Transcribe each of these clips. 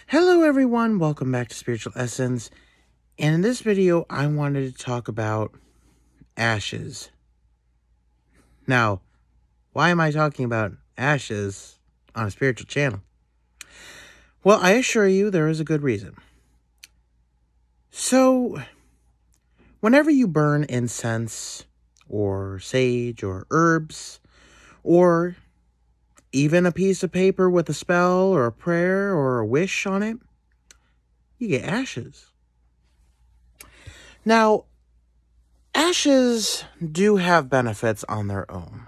Hello everyone, welcome back to Spiritual Essence, and in this video I wanted to talk about ashes. Now, why am I talking about ashes on a spiritual channel? Well, I assure you there is a good reason. So, whenever you burn incense, or sage, or herbs, or even a piece of paper with a spell, or a prayer, or a wish on it, you get ashes. Now, ashes do have benefits on their own.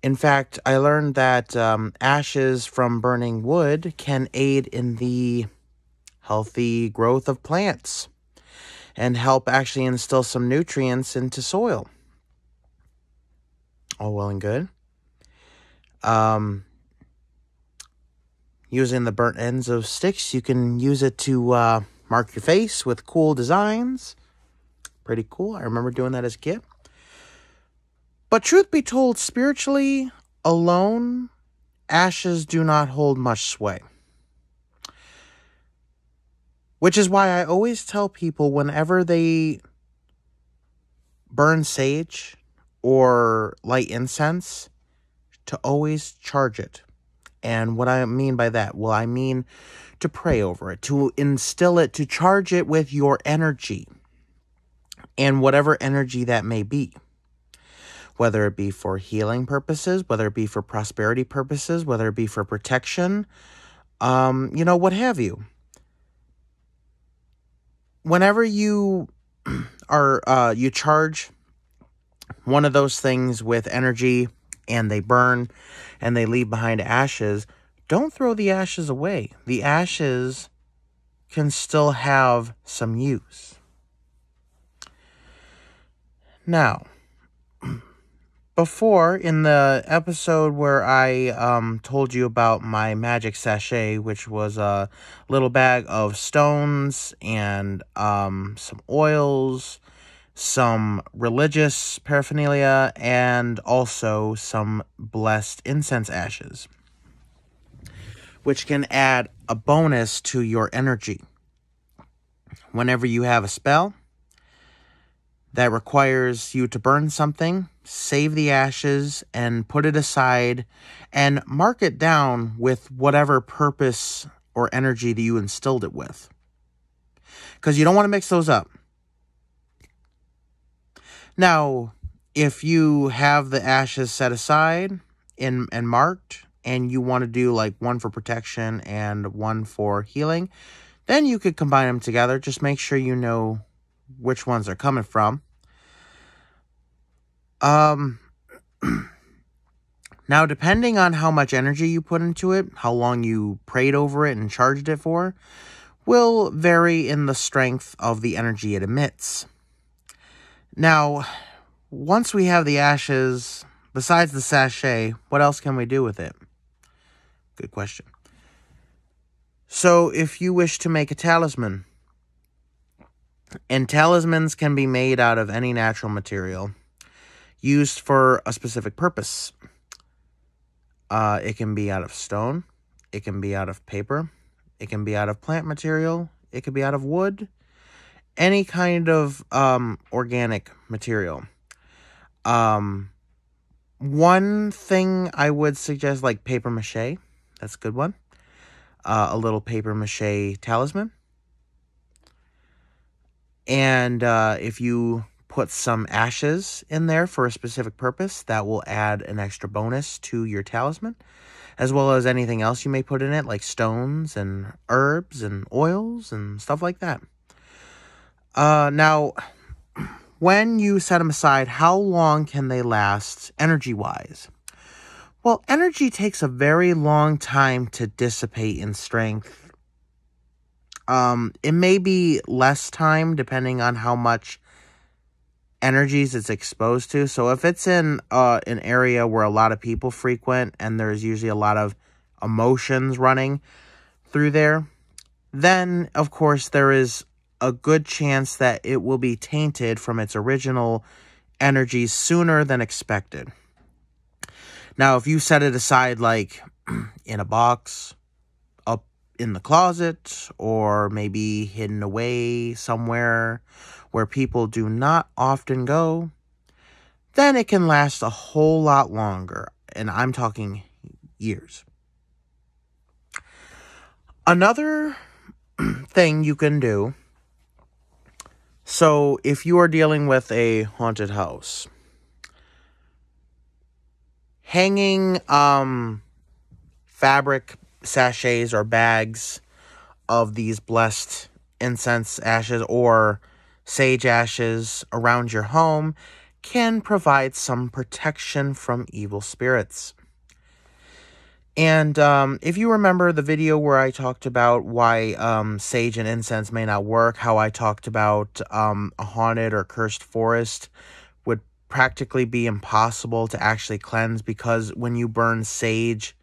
In fact, I learned that ashes from burning wood can aid in the healthy growth of plants and help actually instill some nutrients into soil. All well and good. Using the burnt ends of sticks, you can use it to mark your face with cool designs. Pretty cool. I remember doing that as a kid. But truth be told, spiritually alone, ashes do not hold much sway. Which is why I always tell people whenever they burn sage or light incense to always charge it. And what I mean by that, well, I mean to pray over it, to instill it, to charge it with your energy and whatever energy that may be. Whether it be for healing purposes, whether it be for prosperity purposes, whether it be for protection, what have you. Whenever you you charge one of those things with energy and they burn and they leave behind ashes, don't throw the ashes away. The ashes can still have some use. Now, before, in the episode where I told you about my magic sachet, which was a little bag of stones and some oils, some religious paraphernalia, and also some blessed incense ashes, which can add a bonus to your energy. Whenever you have a spell that requires you to burn something, save the ashes and put it aside and mark it down with whatever purpose or energy that you instilled it with. Because you don't want to mix those up. Now, if you have the ashes set aside and marked, and you want to do like one for protection and one for healing, then you could combine them together. Just make sure you know which ones they're coming from. Now, depending on how much energy you put into it, how long you prayed over it and charged it for, will vary in the strength of the energy it emits. Now, once we have the ashes, besides the sachet, what else can we do with it? Good question. So, if you wish to make a talisman, and talismans can be made out of any natural material, used for a specific purpose. It can be out of stone, it can be out of paper, it can be out of plant material, it could be out of wood, any kind of organic material. One thing I would suggest, like paper mache, that's a good one. A little paper mache talisman. And if you put some ashes in there for a specific purpose, that will add an extra bonus to your talisman, as well as anything else you may put in it, like stones and herbs and oils and stuff like that. Now, when you set them aside, how long can they last energy-wise? Well, energy takes a very long time to dissipate in strength. It may be less time depending on how much energies it's exposed to. So if it's in an area where a lot of people frequent and there's usually a lot of emotions running through there, then of course there is a good chance that it will be tainted from its original energies sooner than expected. Now, if you set it aside like in a box, up in the closet or maybe hidden away somewhere where people do not often go, then it can last a whole lot longer. And I'm talking years. Another thing you can do, so if you are dealing with a haunted house, hanging fabric sachets or bags of these blessed incense ashes or sage ashes around your home can provide some protection from evil spirits. And if you remember the video where I talked about why sage and incense may not work, how I talked about a haunted or cursed forest would practically be impossible to actually cleanse because when you burn sage,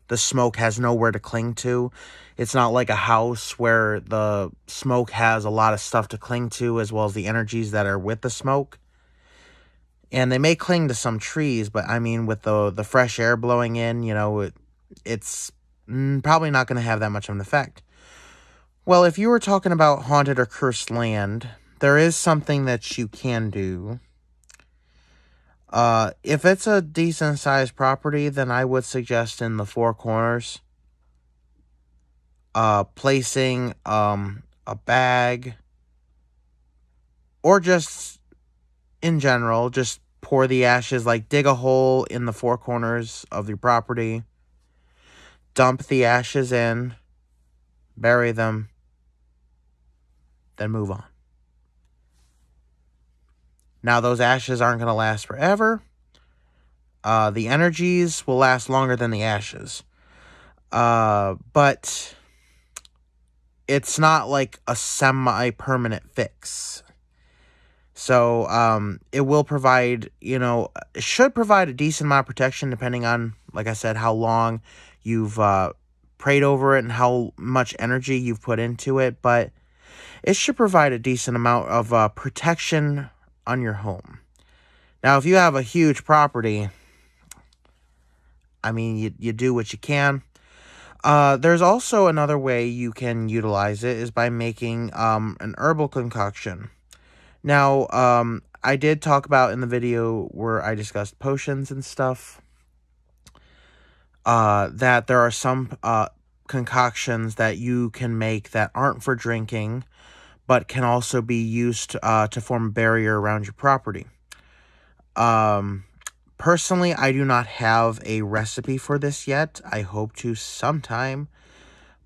the smoke has nowhere to cling to. It's not like a house where the smoke has a lot of stuff to cling to as well as the energies that are with the smoke. And they may cling to some trees, but I mean, with the fresh air blowing in, it's probably not going to have that much of an effect. Well, if you were talking about haunted or cursed land, there is something that you can do. If it's a decent sized property, then I would suggest in the four corners, placing, a bag, or just in general, just pour the ashes, like dig a hole in the four corners of your property, dump the ashes in, bury them, then move on. Now, those ashes aren't going to last forever. The energies will last longer than the ashes. But it's not like a semi-permanent fix. So, it will provide, it should provide a decent amount of protection depending on, like I said, how long you've prayed over it and how much energy you've put into it. But it should provide a decent amount of protection on your home. Now, if you have a huge property, I mean, you do what you can. There's also another way you can utilize it is by making an herbal concoction. Now, I did talk about in the video where I discussed potions and stuff, that there are some concoctions that you can make that aren't for drinking, but can also be used to form a barrier around your property. Personally, I do not have a recipe for this yet. I hope to sometime.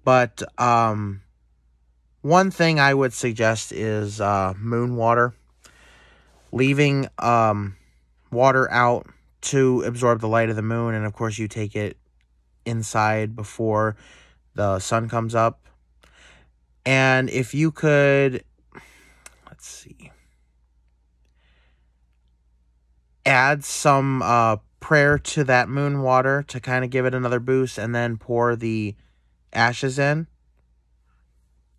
But one thing I would suggest is moon water. Leaving water out to absorb the light of the moon. And, of course, you take it inside before the sun comes up. And if you could, let's see, add some prayer to that moon water to kind of give it another boost and then pour the ashes in,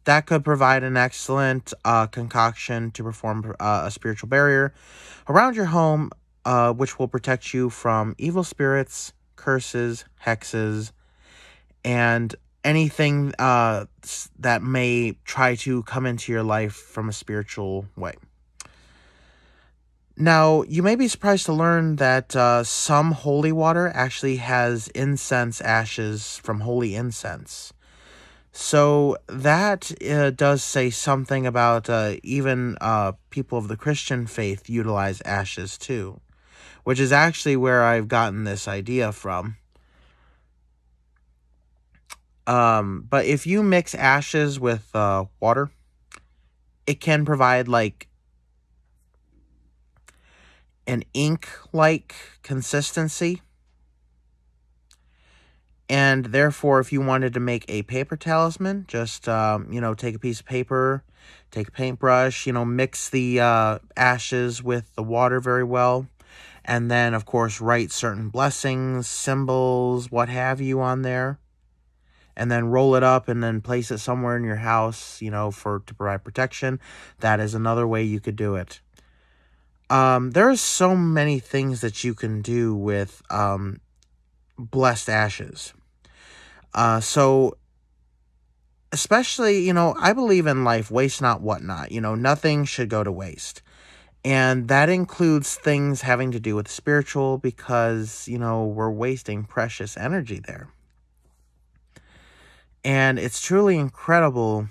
that could provide an excellent concoction to perform a spiritual barrier around your home, which will protect you from evil spirits, curses, hexes, and anything that may try to come into your life from a spiritual way. Now, you may be surprised to learn that some holy water actually has incense ashes from holy incense. So that does say something about even people of the Christian faith utilize ashes too, which is actually where I've gotten this idea from. But if you mix ashes with water, it can provide like an ink-like consistency. And therefore, if you wanted to make a paper talisman, just, take a piece of paper, take a paintbrush, mix the ashes with the water very well. And then, of course, write certain blessings, symbols, what have you on there. And then roll it up and then place it somewhere in your house, to provide protection. That is another way you could do it. There are so many things that you can do with blessed ashes. So especially, I believe in life, waste not, whatnot. Nothing should go to waste. And that includes things having to do with spiritual because, we're wasting precious energy there. And it's truly incredible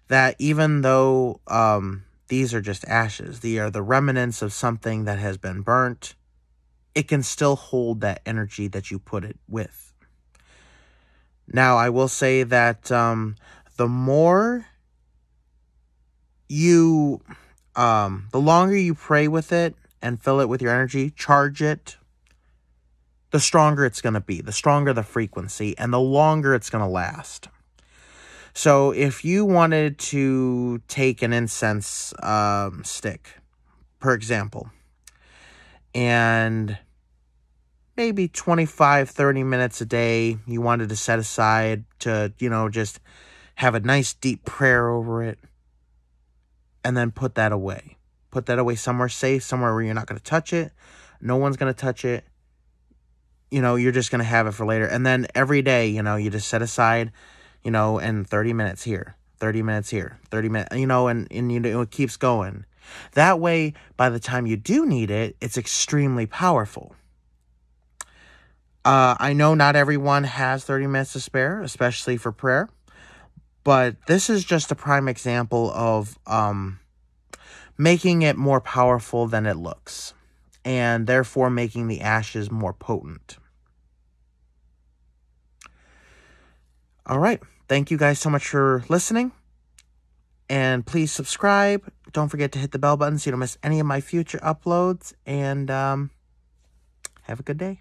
that even though these are just ashes, they are the remnants of something that has been burnt, it can still hold that energy that you put it with. Now, I will say that the more you, the longer you pray with it and fill it with your energy, charge it, the stronger it's going to be, the stronger the frequency, and the longer it's going to last. So if you wanted to take an incense stick, for example, and maybe 25, 30 minutes a day you wanted to set aside to, just have a nice deep prayer over it, and then put that away. Put that away somewhere safe, somewhere where you're not going to touch it. No one's going to touch it. You're just going to have it for later. And then every day, you just set aside, and 30 minutes here, 30 minutes here, 30 minutes, and it keeps going. That way, by the time you do need it, it's extremely powerful. I know not everyone has 30 minutes to spare, especially for prayer. But this is just a prime example of making it more powerful than it looks, and therefore making the ashes more potent. All right. Thank you guys so much for listening. And please subscribe. Don't forget to hit the bell button so you don't miss any of my future uploads. And have a good day.